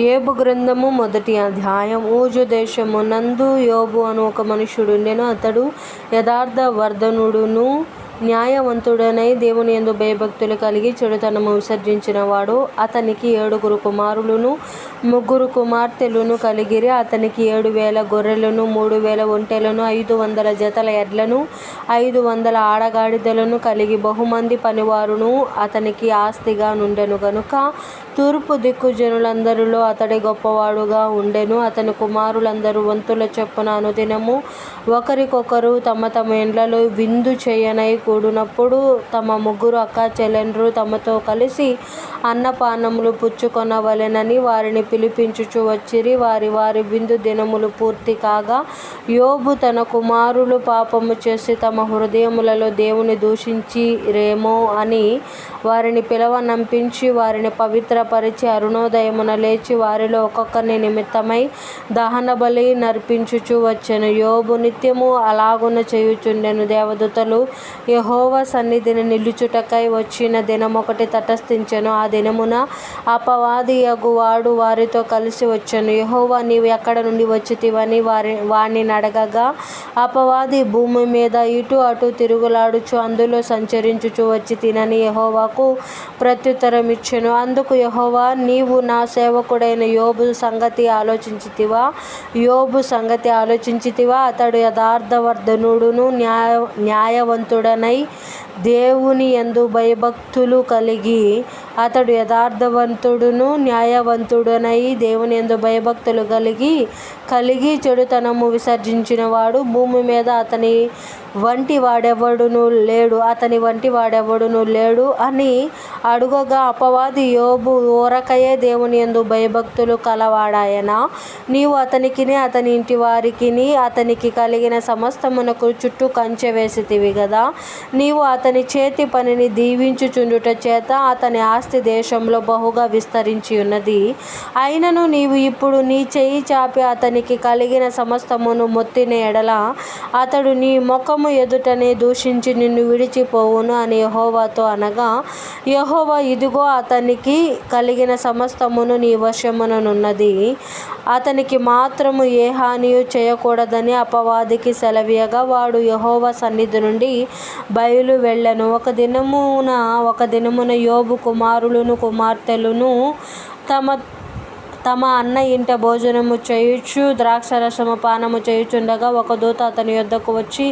యోబు గ్రంథము 1వ అధ్యాయం. ఊజు దేశమునందు యోబు అను ఒక మనుష్యుడుండెను. అతడు యథార్థవర్తనుడును న్యాయవంతుడనై దేవుని యందు భయభక్తులు కలిగి చెడుతనము విసర్జించినవాడు. అతనికి 7 కుమారులును 3 కుమార్తెలును కలిగిరి. అతనికి 7,000 గొర్రెలను 3,000 ఒంటెలను 500 జతల ఎడ్లను 500 ఆడగాడిదలను కలిగి బహుమంది పనివారును అతనికి ఆస్తిగా నుండెను గనుక తూర్పు దిక్కు జనులందరిలో అతడే గొప్పవాడుగా ఉండెను. అతని కుమారులందరూ వంతుల చొప్పున అనుదినము ఒకరికొకరు తమ తమ ఇండ్లలో విందు చేయనై కూడినప్పుడు తమ 3 అక్కా చెల్లెండ్రు తమతో కలిసి అన్నపానములు పుచ్చుకొనవలెనని వారిని పిలిపించుచు వచ్చిరి. వారి వారి విందు దినములు పూర్తి కాగా యోబు తన కుమారులు పాపము చేసి తమ హృదయములలో దేవుని దూషించిరేమో అని వారిని పిలవనంపించి వారిని పవిత్రపరిచి అరుణోదయమున లేచి వారిలో ఒక్కొక్కని నిమిత్తమై దహనబలి నర్పించుచు వచ్చెను. యోబు నిత్యము అలాగున చేయుచుండెను. దేవదూతలు యెహోవా సన్నిధిని నిలుచుటకై వచ్చిన దినమొకటి తటస్థించెను. ఆ దినమున అపవాది యగువాడు వారితో కలిసి వచ్చెను. యెహోవా నీవు ఎక్కడ నుండి వచ్చితివని వానినడగగా అపవాది భూమి మీద ఇటు అటు తిరుగులాడుచు అందులో సంచరించుచు వచ్చి తినని యెహోవాకు ప్రత్యుత్తరమిచ్చెను. అందుకు యెహోవా నీవు నా సేవకుడైన యోబు సంగతి ఆలోచించితివా? అతడు యథార్థవర్తనుడును న్యాయవంతుడనై దేవుని యందు భయభక్తులు కలిగి చెడుతనము విసర్జించినవాడు. భూమి మీద అతని వంటి వాడెవడును లేడు అని అడుగగా అపవాది యోబు ఊరకయే దేవుని యందు భయభక్తులు కలవాడాయనా? నీవు అతనికిని అతని ఇంటి వారికిని అతనికి కలిగిన సమస్తమునకు చుట్టూ కంచె వేసితివి గదా. నీవు అతని చేతి పనిని దీవించుచుండుట చేత అతని ఆస్తి దేశంలో బహుగా విస్తరించి ఉన్నది. అయినను నీవు ఇప్పుడు నీ చెయ్యి చాపి అతనికి కలిగిన సమస్తమును మొత్తిన ఎడల అతడు నీ ముఖము ఎదుటనే దూషించి నిన్ను విడిచిపోవును అని యెహోవాతో అనగా యెహోవా ఇదిగో అతనికి కలిగిన సమస్తమును నీ వశముననున్నది. అతనికి మాత్రము ఏ హానియు చేయకూడదని అపవాదికి సెలవీయగా వాడు యెహోవా సన్నిధి నుండి బయలు వెళ్ళెను. ఒక దినమున యోబు కుమారులను కుమార్తెలను తమ అన్న ఇంట భోజనము చేయుచు ద్రాక్షరసము పానము చేయుచుండగా ఒక దూత అతని యొద్దకు వచ్చి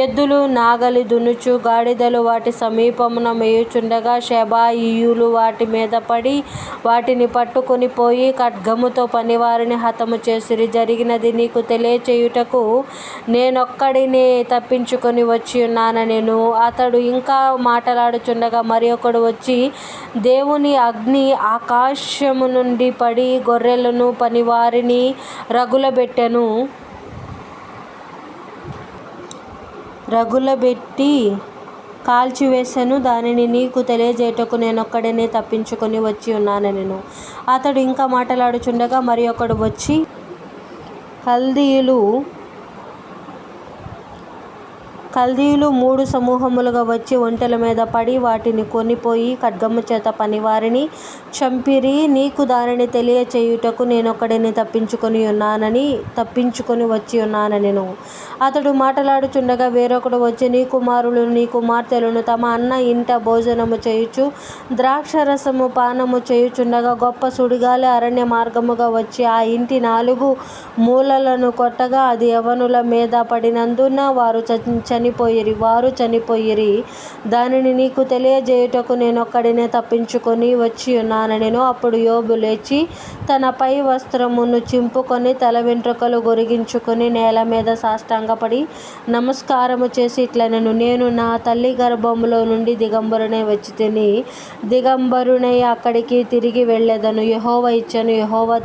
ఎద్దులు నాగలి దున్నుచు గాడిదలు వాటి సమీపమున మేయుచుండగా షెబాయీయులు వాటి మీద పడి వాటిని పట్టుకొని పోయి ఖడ్గముతో పనివారిని హతము చేసిరి. జరిగినది నీకు తెలియచేయుటకు నేనొక్కడినే తప్పించుకొని వచ్చి ఉన్నానెను. అతడు ఇంకా మాటలాడుచుండగా మరి ఒకడు వచ్చి దేవుని అగ్ని ఆకాశము నుండి పడి గొర్రెలను పనివారిని రగులబెట్టి కాల్చివేసెను. దానిని నీకు తెలియజేయుటకు నేనొక్కడినే తప్పించుకొని వచ్చి ఉన్నానెను. అతడు ఇంకా మాటలాడుచుండగా మరి ఒకడు వచ్చి కల్దీయులు 3 సమూహములుగా వచ్చి ఒంటెల మీద పడి వాటిని కొనిపోయి ఖడ్గము చేత పనివారిని చంపిరి. నీకు దానిని తెలియచేయుటకు నేనొక్కడినే తప్పించుకొని వచ్చి ఉన్నానెను. అతడు మాటలాడుచుండగా వేరొకడు వచ్చి నీ కుమారులను నీ కుమార్తెలను తమ అన్న ఇంట భోజనము చేయుచు ద్రాక్షరసము పానము చేయుచుండగా గొప్ప సుడిగాలి అరణ్య మార్గముగా వచ్చి ఆ ఇంటి 4 మూలలను కొట్టగా అది యవ్వనుల మీద పడినందున వారు చనిపోయిరి. దానిని నీకు తెలియజేయుటకు నేనొక్కడినే తప్పించుకొని వచ్చి ఉన్నానెను. అప్పుడు యోబు లేచి తన పై వస్త్రమును చింపుకొని తల వెంట్రుకలు గొరిగించుకొని నేల మీద సాష్టాంగపడి నమస్కారము చేసి ఇట్లనెను. నేను నా తల్లి గర్భములో నుండి దిగంబరునై వచ్చితిని. దిగంబరునై అక్కడికి తిరిగి వెళ్ళెదను. యెహోవా ఇచ్చెను, యెహోవా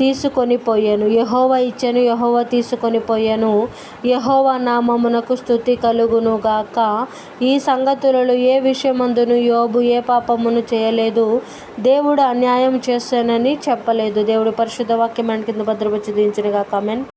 తీసుకొనిపోయెను. యెహోవా ఇచ్చెను, యెహోవా తీసుకొనిపోయెను. యెహోవా నామమునకు స్తుతి కలుగును గాక. ఈ సంగతులలో ఏ విషయమందును యోబు ఏ పాపమును చేయలేదు, దేవుడు అన్యాయం చేశానని చెప్పలేదు. దేవుడి పరిశుద్ధ వాక్యం మన కింద భద్రపరిచి దీవించును గాక. ఆమేన్.